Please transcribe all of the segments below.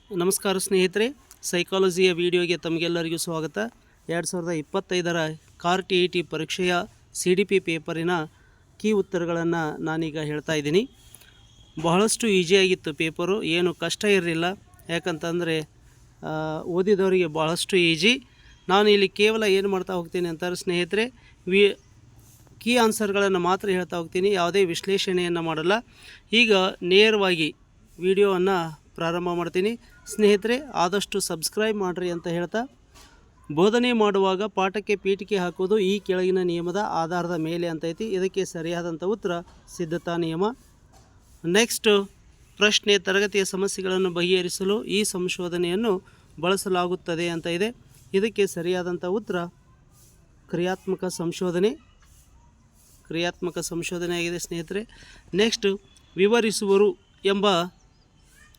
ನಮಸ್ಕಾರ ಸ್ನೇಹಿತರೆ, ಸೈಕಾಲಜಿಯ ವಿಡಿಯೋಗೆ ತಮಗೆಲ್ಲರಿಗೂ ಸ್ವಾಗತ. 2025ರ ಕಾರ್ TET ಪರೀಕ್ಷೆಯ CDP ಪೇಪರಿನ ಕೀ ಉತ್ತರಗಳನ್ನು ನಾನೀಗ ಹೇಳ್ತಾ ಇದ್ದೀನಿ. ಬಹಳಷ್ಟು ಈಸಿಯಾಗಿತ್ತು ಪೇಪರು, ಏನು ಕಷ್ಟ ಇರಲಿಲ್ಲ. ಯಾಕಂತಂದರೆ ಓದಿದವರಿಗೆ ಬಹಳಷ್ಟು ಈಜಿ. ನಾನು ಇಲ್ಲಿ ಕೇವಲ ಏನು ಮಾಡ್ತಾ ಹೋಗ್ತೀನಿ ಅಂತಾರೆ ಸ್ನೇಹಿತರೆ, ಕೀ ಆನ್ಸರ್ಗಳನ್ನು ಮಾತ್ರ ಹೇಳ್ತಾ ಹೋಗ್ತೀನಿ, ಯಾವುದೇ ವಿಶ್ಲೇಷಣೆಯನ್ನು ಮಾಡಲ್ಲ. ಈಗ ನೇರವಾಗಿ ವಿಡಿಯೋವನ್ನು ಪ್ರಾರಂಭ ಮಾಡ್ತೀನಿ. ಸ್ನೇಹಿತರೆ, ಆದಷ್ಟು ಸಬ್ಸ್ಕ್ರೈಬ್ ಮಾಡಿರಿ ಅಂತ ಹೇಳ್ತಾ, ಬೋಧನೆ ಮಾಡುವಾಗ ಪಾಠಕ್ಕೆ ಪೀಠಿಕೆ ಹಾಕೋದು ಈ ಕೆಳಗಿನ ನಿಯಮದ ಆಧಾರದ ಮೇಲೆ ಅಂತೈತಿ. ಇದಕ್ಕೆ ಸರಿಯಾದಂಥ ಉತ್ತರ ಸಿದ್ಧತಾ ನಿಯಮ. ನೆಕ್ಸ್ಟ್ ಪ್ರಶ್ನೆ, ತರಗತಿಯ ಸಮಸ್ಯೆಗಳನ್ನು ಬಗೆಹರಿಸಲು ಈ ಸಂಶೋಧನೆಯನ್ನು ಬಳಸಲಾಗುತ್ತದೆ ಅಂತ ಇದೆ. ಇದಕ್ಕೆ ಸರಿಯಾದಂಥ ಉತ್ತರ ಕ್ರಿಯಾತ್ಮಕ ಸಂಶೋಧನೆ ಆಗಿದೆ ಸ್ನೇಹಿತರೆ. ನೆಕ್ಸ್ಟ್, ವಿವರಿಸುವರು ಎಂಬ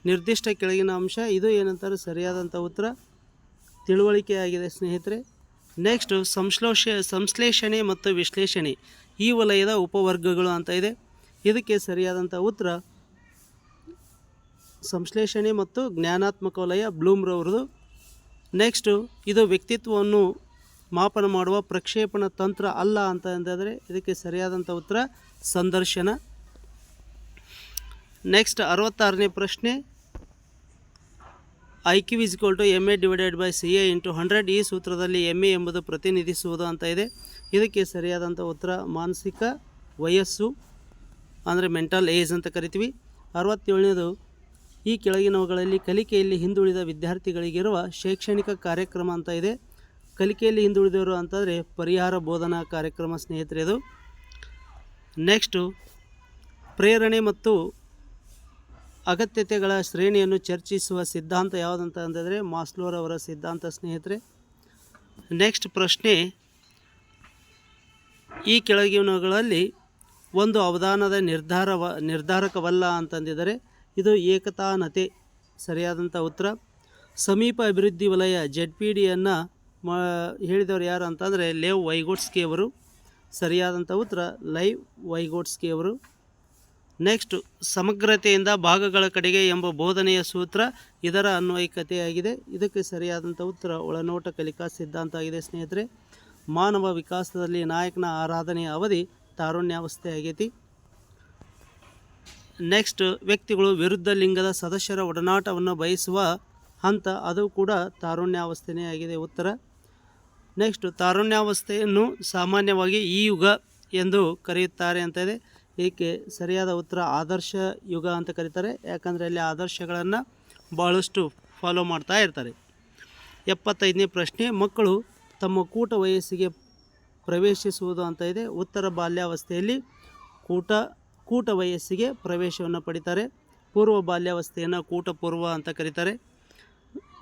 ನಿರ್ದಿಷ್ಟ ಕೆಳಗಿನ ಅಂಶ, ಇದು ಏನಂತಾರೆ ಸರಿಯಾದಂಥ ಉತ್ತರ ತಿಳುವಳಿಕೆ ಆಗಿದೆ ಸ್ನೇಹಿತರೆ. ನೆಕ್ಸ್ಟ್, ಸಂಶ್ಲೇಷಣೆ ಮತ್ತು ವಿಶ್ಲೇಷಣೆ ಈ ವಲಯದ ಉಪವರ್ಗಗಳು ಅಂತ ಇದೆ. ಇದಕ್ಕೆ ಸರಿಯಾದಂಥ ಉತ್ತರ ಸಂಶ್ಲೇಷಣೆ ಮತ್ತು ಜ್ಞಾನಾತ್ಮಕ ವಲಯ, ಬ್ಲೂಮ್ರವರದು. ನೆಕ್ಸ್ಟು, ಇದು ವ್ಯಕ್ತಿತ್ವವನ್ನು ಮಾಪನ ಮಾಡುವ ಪ್ರಕ್ಷೇಪಣ ತಂತ್ರ ಅಲ್ಲ ಅಂತ ಅಂದರೆ ಇದಕ್ಕೆ ಸರಿಯಾದಂಥ ಉತ್ತರ ಸಂದರ್ಶನ. ನೆಕ್ಸ್ಟ್ 66ನೇ ಪ್ರಶ್ನೆ, IQ = MA/CA × 100 ಈ ಸೂತ್ರದಲ್ಲಿ MA ಎಂಬುದು ಪ್ರತಿನಿಧಿಸುವುದು ಅಂತ ಇದೆ. ಇದಕ್ಕೆ ಸರಿಯಾದಂಥ ಉತ್ತರ ಮಾನಸಿಕ ವಯಸ್ಸು, ಅಂದರೆ ಮೆಂಟಲ್ ಏಜ್ ಅಂತ ಕರಿತೀವಿ. 67ನೇದು, ಈ ಕೆಳಗಿನವುಗಳಲ್ಲಿ ಕಲಿಕೆಯಲ್ಲಿ ಹಿಂದುಳಿದ ವಿದ್ಯಾರ್ಥಿಗಳಿಗಿರುವ ಶೈಕ್ಷಣಿಕ ಕಾರ್ಯಕ್ರಮ ಅಂತ ಇದೆ. ಕಲಿಕೆಯಲ್ಲಿ ಹಿಂದುಳಿದವರು ಅಂತಂದರೆ ಪರಿಹಾರ ಬೋಧನಾ ಕಾರ್ಯಕ್ರಮ ಸ್ನೇಹಿತರೆ ಇದು. ನೆಕ್ಸ್ಟು, ಪ್ರೇರಣೆ ಮತ್ತು ಅಗತ್ಯತೆಗಳ ಶ್ರೇಣಿಯನ್ನು ಚರ್ಚಿಸುವ ಸಿದ್ಧಾಂತ ಯಾವುದಂತ ಅಂತಂದರೆ ಮಾಸ್ಲೋರವರ ಸಿದ್ಧಾಂತ ಸ್ನೇಹಿತರೆ. ನೆಕ್ಸ್ಟ್ ಪ್ರಶ್ನೆ, ಈ ಕೆಳಗಿನವುಗಳಲ್ಲಿ ಒಂದು ಅವಧಾನದ ನಿರ್ಧಾರಕವಲ್ಲ ಅಂತಂದಿದ್ದಾರೆ. ಇದು ಏಕತಾನತೆ, ಸರಿಯಾದಂಥ ಉತ್ತರ. ಸಮೀಪ ಅಭಿವೃದ್ಧಿ ವಲಯ ZPDಯನ್ನು ಹೇಳಿದವರು ಯಾರು ಅಂತಂದರೆ ಲೇವ್ ವೈಗೋಟ್ಸ್ಕಿ ಅವರು. ಸರಿಯಾದಂಥ ಉತ್ತರ ಲೈವ್ ವೈಗೋಟ್ಸ್ಕಿ ಅವರು. ನೆಕ್ಸ್ಟ್, ಸಮಗ್ರತೆಯಿಂದ ಭಾಗಗಳ ಕಡೆಗೆ ಎಂಬ ಬೋಧನೆಯ ಸೂತ್ರ ಇದರ ಅನ್ವಯಿಕತೆಯಾಗಿದೆ. ಇದಕ್ಕೆ ಸರಿಯಾದಂಥ ಉತ್ತರ ಒಳನೋಟ ಕಲಿಕಾ ಸಿದ್ಧಾಂತ ಆಗಿದೆ ಸ್ನೇಹಿತರೆ. ಮಾನವ ವಿಕಾಸದಲ್ಲಿ ನಾಯಕನ ಆರಾಧನೆಯ ಅವಧಿ ತಾರುಣ್ಯಾವಸ್ಥೆ ಆಗೈತಿ. ನೆಕ್ಸ್ಟ್, ವ್ಯಕ್ತಿಗಳು ವಿರುದ್ಧ ಲಿಂಗದ ಸದಸ್ಯರ ಒಡನಾಟವನ್ನು ಬಯಸುವ ಹಂತ, ಅದು ಕೂಡ ತಾರುಣ್ಯಾವಸ್ಥೆನೇ ಆಗಿದೆ ಉತ್ತರ. ನೆಕ್ಸ್ಟ್, ತಾರುಣ್ಯಾವಸ್ಥೆಯನ್ನು ಸಾಮಾನ್ಯವಾಗಿ ಈ ಯುಗ ಎಂದು ಕರೆಯುತ್ತಾರೆ ಅಂತ ಇದೆ. ಇದಕ್ಕೆ ಸರಿಯಾದ ಉತ್ತರ ಆದರ್ಶ ಯುಗ ಅಂತ ಕರೀತಾರೆ. ಯಾಕಂದರೆ ಅಲ್ಲಿ ಆದರ್ಶಗಳನ್ನು ಭಾಳಷ್ಟು ಫಾಲೋ ಮಾಡ್ತಾ ಇರ್ತಾರೆ. 75ನೇ ಪ್ರಶ್ನೆ, ಮಕ್ಕಳು ತಮ್ಮ ಕೂಟ ವಯಸ್ಸಿಗೆ ಪ್ರವೇಶಿಸುವುದು ಅಂತ ಇದೆ. ಉತ್ತರ ಬಾಲ್ಯಾವಸ್ಥೆಯಲ್ಲಿ ಕೂಟ ವಯಸ್ಸಿಗೆ ಪ್ರವೇಶವನ್ನು ಪಡಿತಾರೆ. ಪೂರ್ವ ಬಾಲ್ಯಾವಸ್ಥೆಯನ್ನು ಕೂಟಪೂರ್ವ ಅಂತ ಕರೀತಾರೆ.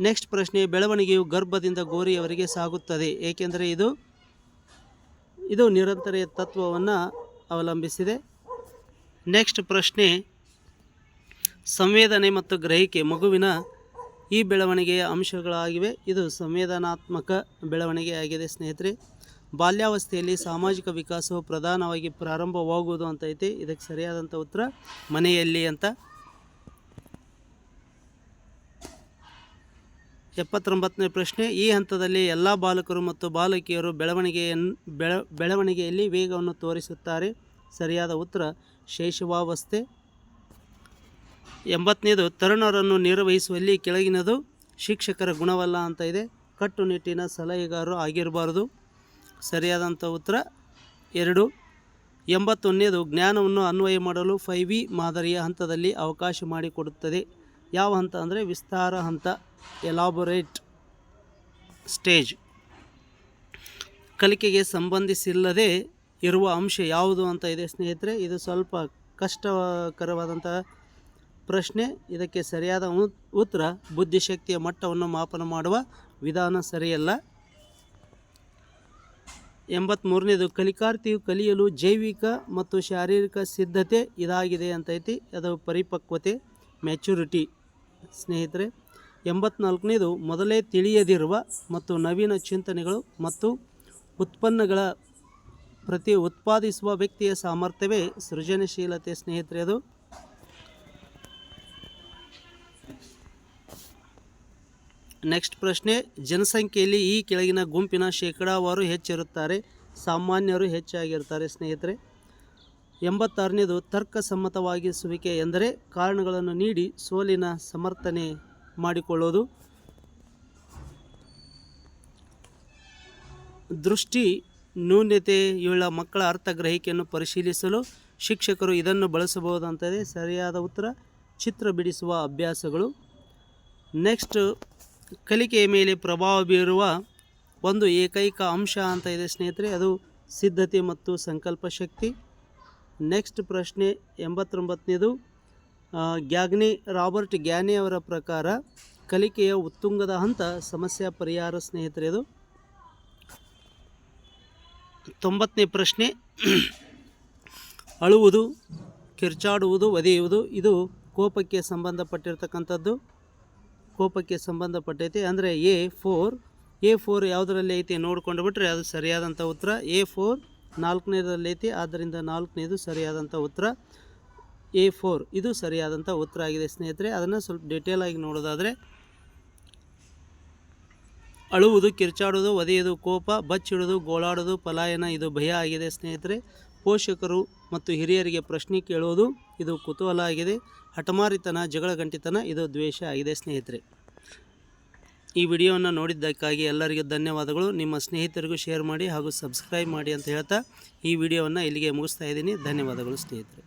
ನೆಕ್ಸ್ಟ್ ಪ್ರಶ್ನೆ, ಬೆಳವಣಿಗೆಯು ಗರ್ಭದಿಂದ ಗೋರಿಯವರೆಗೆ ಸಾಗುತ್ತದೆ, ಏಕೆಂದರೆ ಇದು ನಿರಂತರ ತತ್ವವನ್ನು ಅವಲಂಬಿಸಿದೆ. ನೆಕ್ಸ್ಟ್ ಪ್ರಶ್ನೆ, ಸಂವೇದನೆ ಮತ್ತು ಗ್ರಹಿಕೆ ಮಗುವಿನ ಈ ಬೆಳವಣಿಗೆಯ ಅಂಶಗಳಾಗಿವೆ. ಇದು ಸಂವೇದನಾತ್ಮಕ ಬೆಳವಣಿಗೆ ಆಗಿದೆ ಸ್ನೇಹಿತರೆ. ಬಾಲ್ಯಾವಸ್ಥೆಯಲ್ಲಿ ಸಾಮಾಜಿಕ ವಿಕಾಸವು ಪ್ರಧಾನವಾಗಿ ಪ್ರಾರಂಭವಾಗುವುದು ಅಂತ ಐತೆ. ಇದಕ್ಕೆ ಸರಿಯಾದಂಥ ಉತ್ತರ ಮನೆಯಲ್ಲಿ ಅಂತ. 79ನೇ ಪ್ರಶ್ನೆ, ಈ ಹಂತದಲ್ಲಿ ಎಲ್ಲ ಬಾಲಕರು ಮತ್ತು ಬಾಲಕಿಯರು ಬೆಳವಣಿಗೆಯಲ್ಲಿ ವೇಗವನ್ನು ತೋರಿಸುತ್ತಾರೆ. ಸರಿಯಾದ ಉತ್ತರ ಶೈಶವಾವಸ್ಥೆ. 80ನೇದು, ತರುಣರನ್ನು ನಿರ್ವಹಿಸುವಲ್ಲಿ ಕೆಳಗಿನದು ಶಿಕ್ಷಕರ ಗುಣವಲ್ಲ ಅಂತ ಇದೆ. ಕಟ್ಟುನಿಟ್ಟಿನ ಸಲಹೆಗಾರರು ಆಗಿರಬಾರದು. ಸರಿಯಾದಂಥ ಉತ್ತರ 2. 81ನೇದು, ಜ್ಞಾನವನ್ನು ಅನ್ವಯ ಮಾಡಲು 5V ಮಾದರಿಯ ಹಂತದಲ್ಲಿ ಅವಕಾಶ ಮಾಡಿಕೊಡುತ್ತದೆ. ಯಾವ ಹಂತ ಅಂದರೆ ವಿಸ್ತಾರ ಹಂತ, ಎಲಾಬೊರೇಟ್ ಸ್ಟೇಜ್. ಕಲಿಕೆಗೆ ಸಂಬಂಧಿಸಿಲ್ಲದೆ ಇರುವ ಅಂಶ ಯಾವುದು ಅಂತ ಇದೆ ಸ್ನೇಹಿತರೆ. ಇದು ಸ್ವಲ್ಪ ಕಷ್ಟಕರವಾದಂಥ ಪ್ರಶ್ನೆ. ಇದಕ್ಕೆ ಸರಿಯಾದ ಉತ್ತರ ಬುದ್ಧಿಶಕ್ತಿಯ ಮಟ್ಟವನ್ನು ಮಾಪನ ಮಾಡುವ ವಿಧಾನ ಸರಿಯಲ್ಲ. 83ನೇದು, ಕಲಿಕಾರ್ಥಿಯು ಕಲಿಯಲು ಜೈವಿಕ ಮತ್ತು ಶಾರೀರಿಕ ಸಿದ್ಧತೆ ಇದಾಗಿದೆ ಅಂತೈತಿ. ಅದು ಪರಿಪಕ್ವತೆ, ಮ್ಯಾಚುರಿಟಿ ಸ್ನೇಹಿತರೆ. 84ನೇದು, ಮೊದಲೇ ತಿಳಿಯದಿರುವ ಮತ್ತು ನವೀನ ಚಿಂತನೆಗಳು ಮತ್ತು ಉತ್ಪನ್ನಗಳ ಪ್ರತಿ ಉತ್ಪಾದಿಸುವ ವ್ಯಕ್ತಿಯ ಸಾಮರ್ಥ್ಯವೇ ಸೃಜನಶೀಲತೆ ಸ್ನೇಹಿತರೆ ಅದು. ನೆಕ್ಸ್ಟ್ ಪ್ರಶ್ನೆ, ಜನಸಂಖ್ಯೆಯಲ್ಲಿ ಈ ಕೆಳಗಿನ ಗುಂಪಿನ ಶೇಕಡಾವಾರು ಹೆಚ್ಚಿರುತ್ತಾರೆ? ಸಾಮಾನ್ಯರು ಹೆಚ್ಚಾಗಿರ್ತಾರೆ ಸ್ನೇಹಿತರೆ. 86ನೇದು, ತರ್ಕಸಮ್ಮತವಾಗಿಸುವಿಕೆ ಎಂದರೆ ಕಾರಣಗಳನ್ನು ನೀಡಿ ಸೋಲಿನ ಸಮರ್ಥನೆ ಮಾಡಿಕೊಳ್ಳೋದು. ದೃಷ್ಟಿ ನ್ಯೂನತೆಯುಳ್ಳ ಮಕ್ಕಳ ಅರ್ಥಗ್ರಹಿಕೆಯನ್ನು ಪರಿಶೀಲಿಸಲು ಶಿಕ್ಷಕರು ಇದನ್ನು ಬಳಸಬಹುದಂತದೆ. ಸರಿಯಾದ ಉತ್ತರ ಚಿತ್ರ ಬಿಡಿಸುವ ಅಭ್ಯಾಸಗಳು. ನೆಕ್ಸ್ಟ್, ಕಲಿಕೆಯ ಮೇಲೆ ಪ್ರಭಾವ ಬೀರುವ ಒಂದು ಏಕೈಕ ಅಂಶ ಅಂತ ಇದೆ ಸ್ನೇಹಿತರೆ, ಅದು ಸಿದ್ಧತೆ ಮತ್ತು ಸಂಕಲ್ಪ ಶಕ್ತಿ. ನೆಕ್ಸ್ಟ್ ಪ್ರಶ್ನೆ 89ನೇದು, ರಾಬರ್ಟ್ ಗ್ಯಾನೆ ಅವರ ಪ್ರಕಾರ ಕಲಿಕೆಯ ಉತ್ತುಂಗದ ಹಂತ ಸಮಸ್ಯೆ ಪರಿಹಾರ ಸ್ನೇಹಿತರೆ. ಇದು 90ನೇ ಪ್ರಶ್ನೆ, ಅಳುವುದು, ಕಿರ್ಚಾಡುವುದು, ಒದೆಯುವುದು ಇದು ಕೋಪಕ್ಕೆ ಸಂಬಂಧಪಟ್ಟಿರ್ತಕ್ಕಂಥದ್ದು. ಕೋಪಕ್ಕೆ ಸಂಬಂಧಪಟ್ಟೈತೆ ಅಂದರೆ A4 ಯಾವುದರಲ್ಲಿ ಐತಿ ನೋಡ್ಕೊಂಡು ಬಿಟ್ರೆ ಅದು ಸರಿಯಾದಂಥ ಉತ್ತರ. A4 4ನೇದರಲ್ಲಿ ಐತಿ, ಆದ್ದರಿಂದ 4ನೇದು ಸರಿಯಾದಂಥ ಉತ್ತರ. A4 ಇದು ಸರಿಯಾದಂಥ ಉತ್ತರ ಆಗಿದೆ ಸ್ನೇಹಿತರೆ. ಅದನ್ನು ಸ್ವಲ್ಪ ಡೀಟೇಲ್ ಆಗಿ ನೋಡೋದಾದರೆ, ಅಳುವುದು, ಕಿರ್ಚಾಡೋದು, ಒದೆಯೋದು ಕೋಪ, ಬಚ್ಚಿಡೋದು, ಗೋಳಾಡೋದು, ಪಲಾಯನ ಇದು ಭಯ ಆಗಿದೆ ಸ್ನೇಹಿತರೆ. ಪೋಷಕರು ಮತ್ತು ಹಿರಿಯರಿಗೆ ಪ್ರಶ್ನೆ ಕೇಳೋದು ಇದು ಕುತೂಹಲ ಆಗಿದೆ. ಹಠಮಾರಿತನ, ಜಗಳ ಗಂಟಿತನ ಇದು ದ್ವೇಷ ಆಗಿದೆ ಸ್ನೇಹಿತರೆ. ಈ ವಿಡಿಯೋವನ್ನು ನೋಡಿದ್ದಕ್ಕಾಗಿ ಎಲ್ಲರಿಗೂ ಧನ್ಯವಾದಗಳು. ನಿಮ್ಮ ಸ್ನೇಹಿತರಿಗೂ ಶೇರ್ ಮಾಡಿ ಹಾಗೂ ಸಬ್ಸ್ಕ್ರೈಬ್ ಮಾಡಿ ಅಂತ ಹೇಳ್ತಾ ಈ ವಿಡಿಯೋವನ್ನು ಇಲ್ಲಿಗೆ ಮುಗಿಸ್ತಾ ಇದ್ದೀನಿ. ಧನ್ಯವಾದಗಳು ಸ್ನೇಹಿತರೆ.